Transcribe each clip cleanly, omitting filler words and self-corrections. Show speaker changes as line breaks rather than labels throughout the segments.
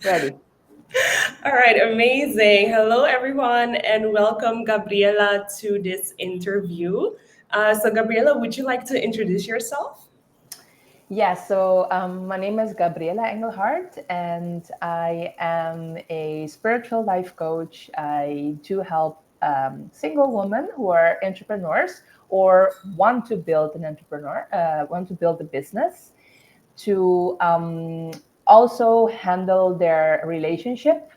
Ready.
All right, amazing. Hello, everyone, and welcome, Gabriela, to this interview. Gabriela, would you like to introduce yourself?
My name is Gabriela Engelhardt, and I am a spiritual life coach. I do help single women who are entrepreneurs or want to build a business to also handle their relationship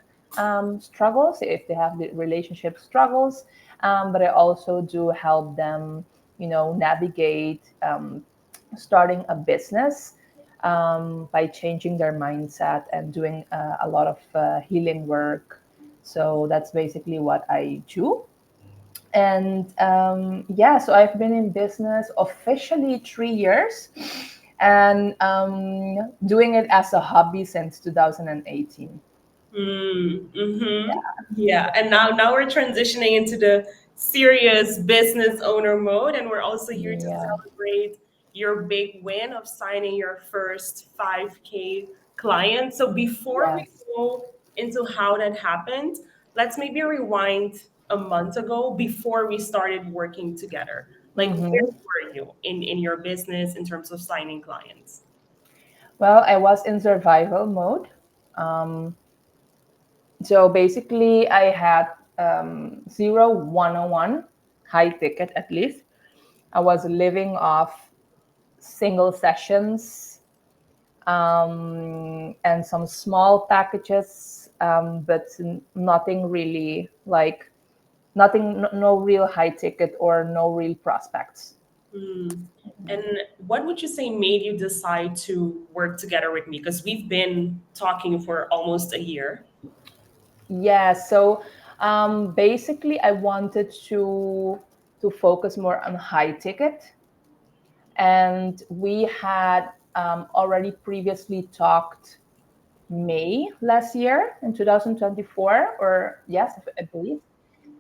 struggles if they have the relationship struggles. But I also do help them, navigate starting a business by changing their mindset and doing a lot of healing work. So that's basically what I do. And so I've been in business officially 3 years and doing it as a hobby since 2018.
Mm-hmm. Yeah, and now we're transitioning into the serious business owner mode, and we're also here to
Yeah.
celebrate your big win of signing your first 5K client. So before we
Yes.
go into how that happened, let's maybe rewind a month ago before we started working together. Like, where
hmm
were you in your business in terms of signing clients?
Well, I was in survival mode. Um, so basically, I had zero one-on-one, high ticket at least. I was living off single sessions and some small packages, but nothing really like no real high ticket or no real prospects.
Hmm. And what would you say made you decide to work together with me? Because we've been talking for almost a year.
Yeah, so basically, I wanted to focus more on high ticket, and we had already previously talked May last year in 2024, or yes, I believe.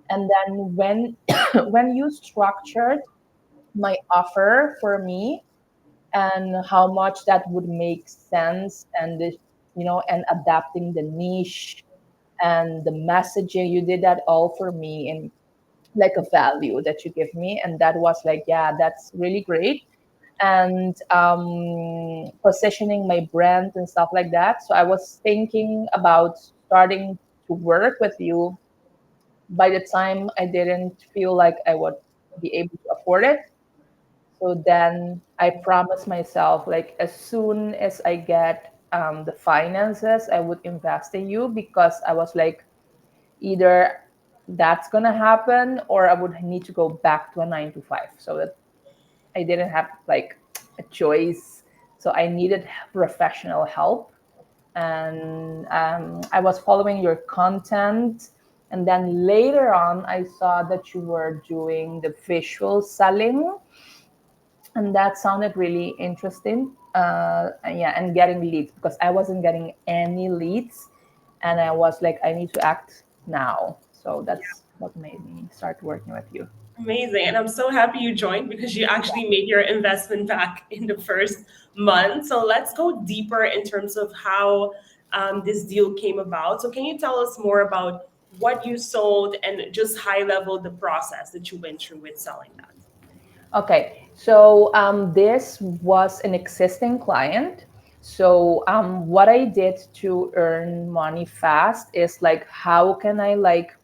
And then when when you structured my offer for me and how much that would make sense and and adapting the niche and the messaging, you did that all for me and like a value that you give me, and that was like, yeah, that's really great. And positioning my brand and stuff like that, so I was thinking about starting to work with you. By the time I didn't feel like I would be able to afford it, so then I promised myself, like, as soon as I get the finances, I would invest in you, because I was like, either that's gonna happen or I would need to go back to a 9 to 5. So that I didn't have like a choice. So I needed professional help, and I was following your content. And then later on, I saw that you were doing the visual selling, and that sounded really interesting. And yeah, and getting leads, because I wasn't getting any leads, and I was like, I need to act now. So that's what made me start working with you.
Amazing. And I'm so happy you joined because you actually made your investment back in the first month. So let's go deeper in terms of how this deal came about. So, can you tell us more about what you sold and just high level the process that you went through with selling that?
Okay, so this was an existing client. So what I did to earn money fast is like, how can I like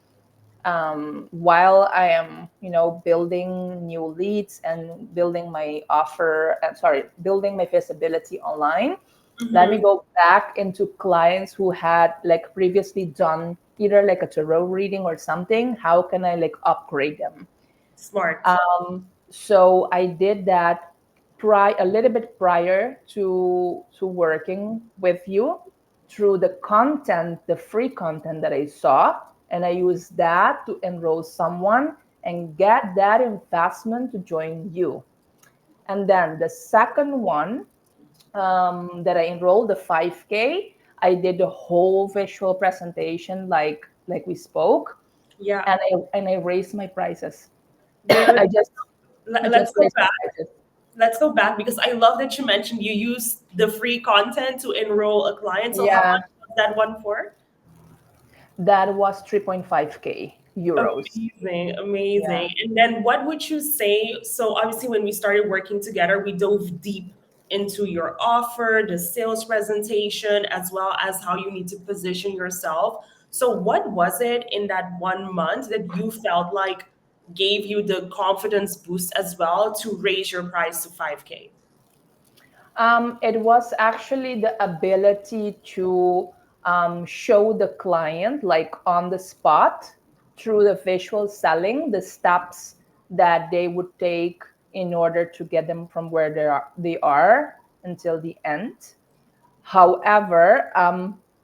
while I am, building new leads and building my building my visibility online, let me
Hmm.
go back into clients who had like previously done either like a tarot reading or something. How can I like upgrade them?
Smart.
So I did that a little bit prior to working with you, through the content, the free content that I saw, and I used that to enroll someone and get that investment to join you. And then the second one, that I enrolled, the 5K, I did the whole visual presentation like we spoke,
Yeah.
and I raised my prices.
Wait,
I just I
let's
just
go
raised my
back.
prices.
Let's go back because I love that you mentioned you use the free content to enroll a client. So, how
Yeah.
much that one for?
That was 3.5K euros.
Amazing,
Yeah.
amazing. And then what would you say? So obviously when we started working together, we dove deep into your offer, the sales presentation, as well as how you need to position yourself. So what was it in that 1 month that you felt like gave you the confidence boost as well to raise your price to 5K?
It was actually the ability to show the client, like on the spot, through the visual selling, the steps that they would take in order to get them from where they are until the end. However,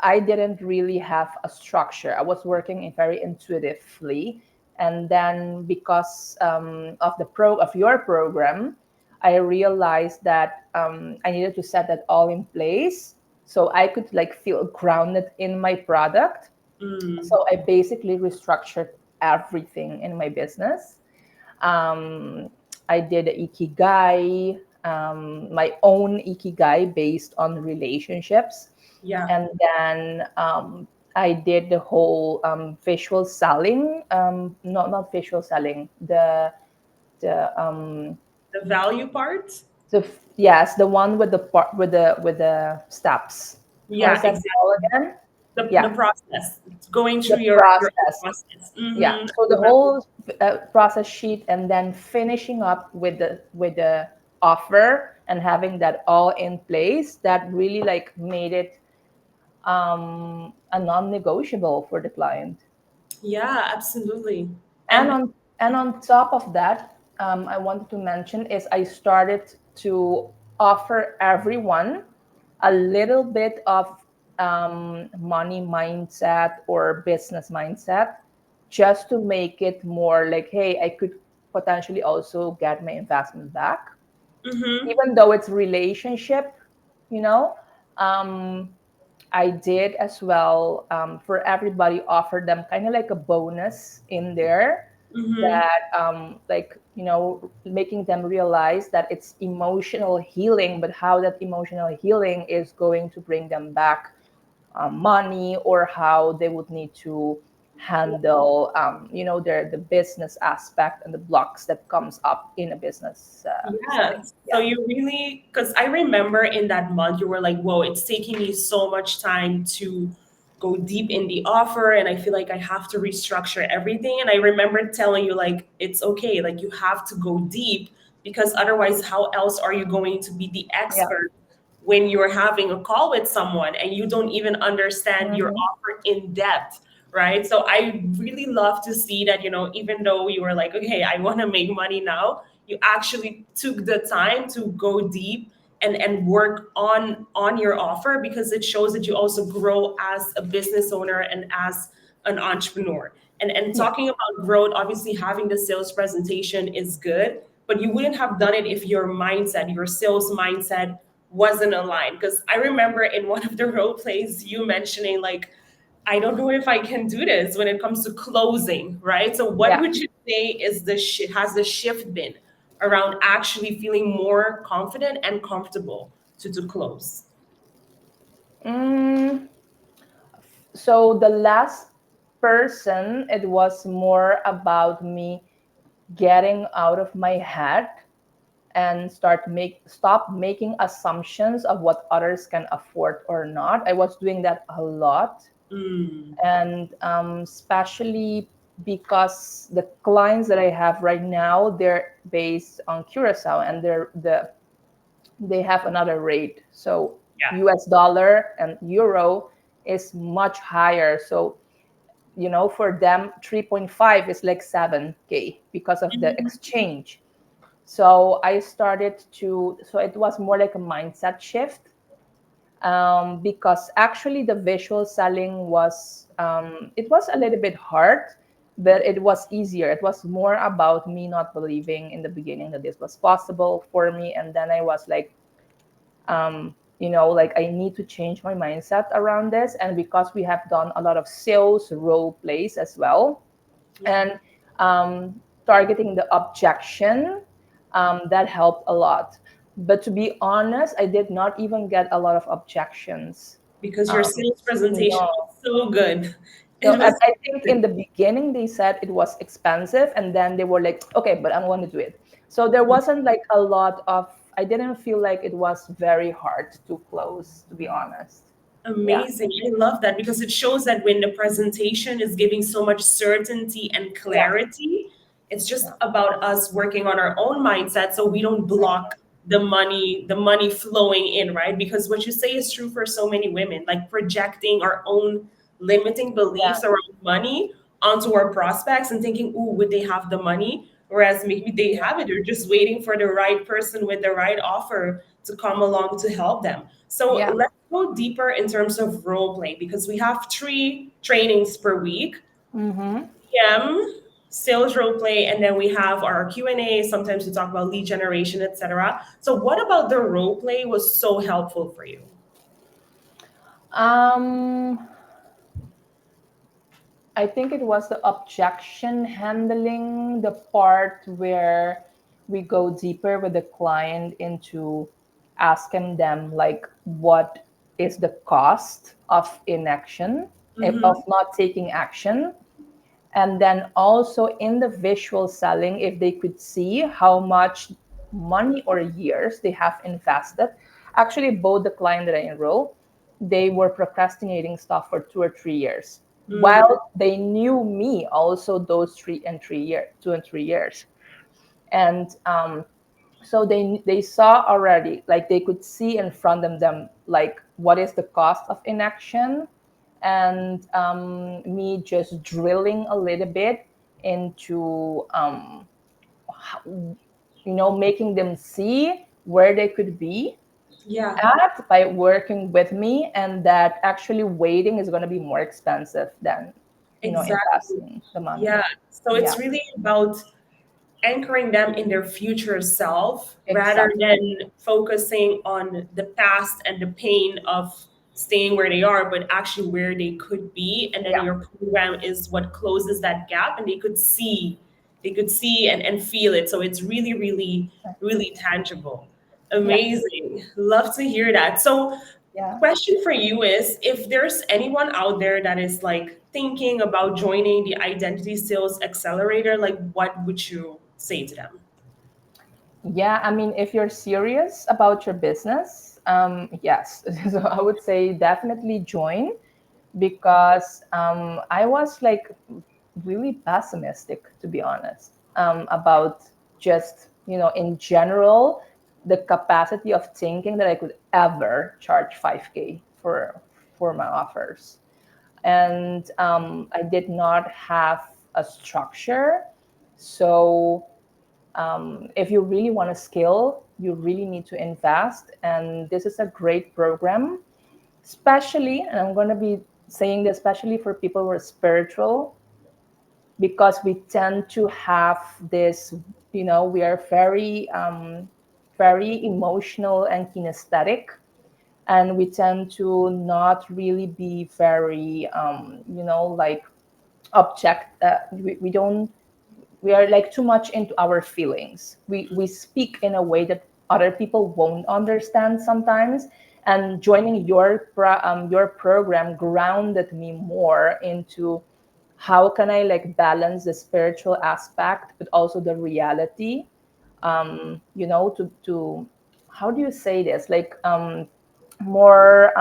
I didn't really have a structure. I was working in very intuitively, and then because of your program, I realized that I needed to set that all in place so I could like feel grounded in my product.
Mm,
So I basically restructured everything in my business. um, I did a ikigai, my own ikigai based on relationships,
yeah,
and then I did the whole visual selling. Not visual selling. The
the value part.
yes, the one with the part with the steps.
Yeah,
How's that called
exactly.
again?
The
Yeah,
process, going
the
through your
process.
process.
Yeah,
Mm-hmm.
so the whole process sheet, and then finishing up with the offer and having that all in place, that really like made it a non-negotiable for the client.
Yeah, absolutely.
and
And
on and on top of that, I wanted to mention is I started to offer everyone a little bit of money mindset or business mindset, just to make it more like, hey, I could potentially also get my investment back,
mm-hmm,
even though it's relationship, you know. um, I did as well, for everybody, offer them kind of like a bonus in there,
mm-hmm.
that like, making them realize that it's emotional healing, but how that emotional healing is going to bring them back money, or how they would need to handle the business aspect and the blocks that comes up in a business setting.
Yes. So
Yeah.
you really, because I remember in that month you were like, whoa, it's taking me so much time to go deep in the offer. And I feel like I have to restructure everything. And I remember telling you, like, it's okay. Like, you have to go deep because otherwise, how else are you going to be the
Yeah.
expert when you're having a call with someone and you don't even understand your
Hmm.
offer in depth? Right. So I really love to see that, even though you were like, okay, I want to make money now, you actually took the time to go deep and work on your offer, because it shows that you also grow as a business owner and as an entrepreneur. And
Yeah.
talking about growth, obviously having the sales presentation is good, but you wouldn't have done it if your sales mindset wasn't aligned. Because I remember in one of the role plays you mentioning, like, I don't know if I can do this when it comes to closing, right? So what
Yeah.
would you say is has the shift been around actually feeling more confident and comfortable to close?
Mm, so the last person, it was more about me getting out of my head and stop making assumptions of what others can afford or not. I was doing that a lot,
Mm,
and especially because the clients that I have right now, they're based on Curacao, and they have another rate. So
yeah.
US dollar and euro is much higher. So, for them, 3.5 is like 7K because of the
Mhm,
exchange. So so it was more like a mindset shift, because actually the visual selling it was a little bit hard, but it was easier. It was more about me not believing in the beginning that this was possible for me. And then I was like, like, I need to change my mindset around this. And because we have done a lot of sales role plays as well,
yeah.
and targeting the objection, that helped a lot. But to be honest, I did not even get a lot of objections.
Because your
Um,
sales presentation
no,
was so good.
no,
It was
I think in the beginning they said it was expensive, and then they were like, okay, but I'm going to do it. So there wasn't like a lot of, I didn't feel like it was very hard to close, to be honest. Yeah,
amazing. I love that because it shows that when the presentation is giving so much certainty and
yeah,
clarity, it's just
yeah,
about us working on our own mindset so we don't block the money flowing in, right? Because what you say is true for so many women, like projecting our own limiting
yeah,
beliefs around money onto our prospects and thinking, ooh, would they have the money? Whereas maybe they
yeah,
have it, they're just waiting for the right person with the right offer to come along to help them. So
yeah.
let's go deeper in terms of role play because we have 3 trainings per week:
Mm-hmm.
PM, sales role play, and then we have our Q&A. Sometimes we talk about lead generation, etc. So what about the role play was so helpful for you?
Um, I think it was the objection handling, the part where we go deeper with the client into asking them like what is the cost of inaction, of
Mm-hmm.
not taking action, and then also in the visual selling if they could see how much money or years they have invested. Actually both the client that I enroll, they were procrastinating stuff for 2 or 3 years
Mm,
while they knew me also those 3 and 3 years, 2 and 3 years. And so they saw already, like they could see in front of them like what is the cost of inaction, and me just drilling a little bit into making them see where they could be
yeah,
at by working with me, and that actually waiting is going to be more expensive than
exactly.
investing the money.
Yeah. So
Yeah,
it's really about anchoring them in their future self rather
exactly.
than focusing on the past and the pain of staying where they are, but actually where they could be. And then
Yeah,
your program is what closes that gap and they could see and feel it. So it's really, really, really tangible.
yes,
Amazing. Love to hear that. So
yeah.
question for you is if there's anyone out there that is like thinking about joining the identity sales accelerator, like what would you say to them?
Yeah, I mean, if you're serious about your business, yes. So I would say definitely join, because I was like really pessimistic, to be honest, about just, in general, the capacity of thinking that I could ever charge 5K for my offers. And I did not have a structure. So if you really want to scale, you really need to invest. And this is a great program, especially, and I'm going to be saying this, especially for people who are spiritual, because we tend to have this, we are very emotional and kinesthetic. And we tend to not really be very, like object, we don't, we are like too much into our feelings. We speak in a way that other people won't understand sometimes. And joining your program grounded me more into how can I like balance the spiritual aspect but also the reality. To how do you say this, like more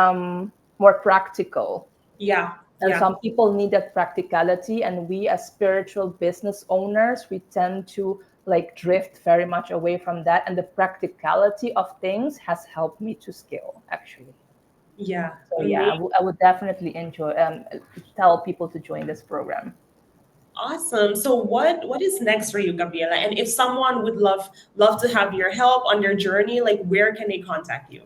practical.
Yeah,
And
yeah,
some people need that practicality, and we as spiritual business owners, we tend to like drift very much away from that, and the practicality of things has helped me to scale actually.
yeah.
So yeah,
Amazing.
I would definitely enjoy tell people to join this program.
Awesome. So what is next for you, Gabriela? And if someone would love to have your help on their journey, like where can they contact you?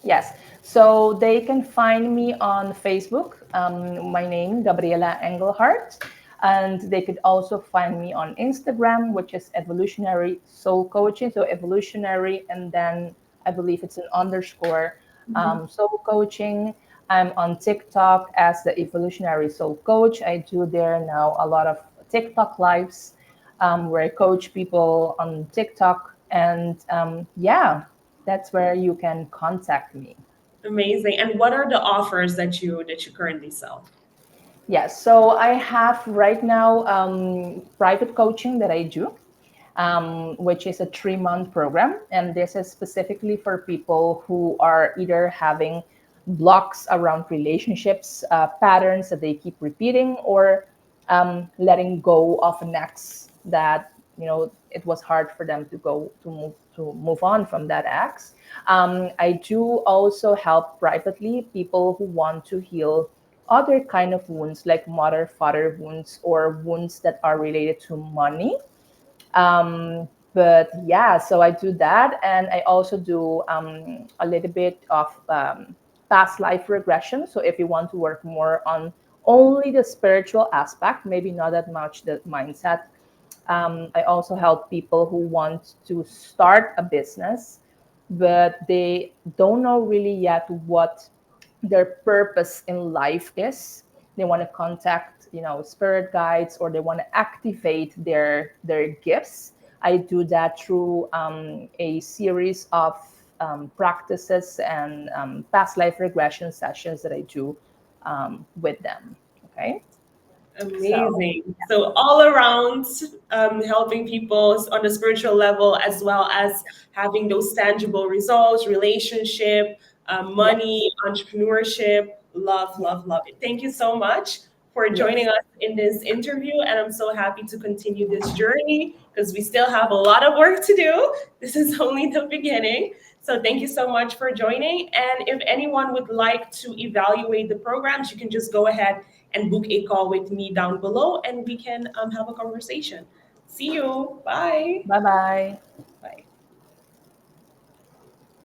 Yes. So they can find me on Facebook, my name, Gabriela Engelhardt. And they could also find me on Instagram, which is Evolutionary Soul Coaching. So evolutionary, and then I believe it's an underscore
Mhm.
soul coaching. I'm on TikTok as the Evolutionary Soul Coach. I do there now a lot of TikTok lives where I coach people on TikTok. And yeah, that's where you can contact me.
Amazing. And what are the offers that you currently sell?
Yes, so I have right now private coaching that I do, which is a 3-month program. And this is specifically for people who are either having blocks around relationships, patterns that they keep repeating, or letting go of an ex that it was hard for them to move on from that ex. I do also help privately people who want to heal other kind of wounds like mother father wounds or wounds that are related to money. But yeah, so I do that, and I also do a little bit of past life regression. So if you want to work more on only the spiritual aspect, maybe not that much the mindset, I also help people who want to start a business, but they don't know really yet what their purpose in life is. They want to contact, spirit guides, or they want to activate their gifts. I do that through a series of practices and past life regression sessions that I do with them. Okay, so
Amazing. So all around, helping people on the spiritual level as well as having those tangible results, relationship, money,
yes,
entrepreneurship. Love,
yes,
love, love it. Thank you so much for joining
yes.
us in this interview. And I'm so happy to continue this journey because we still have a lot of work to do. This is only the beginning. So thank you so much for joining. And if anyone would like to evaluate the programs, you can just go ahead and book a call with me down below and we can have a conversation. See you. Bye.
Bye bye.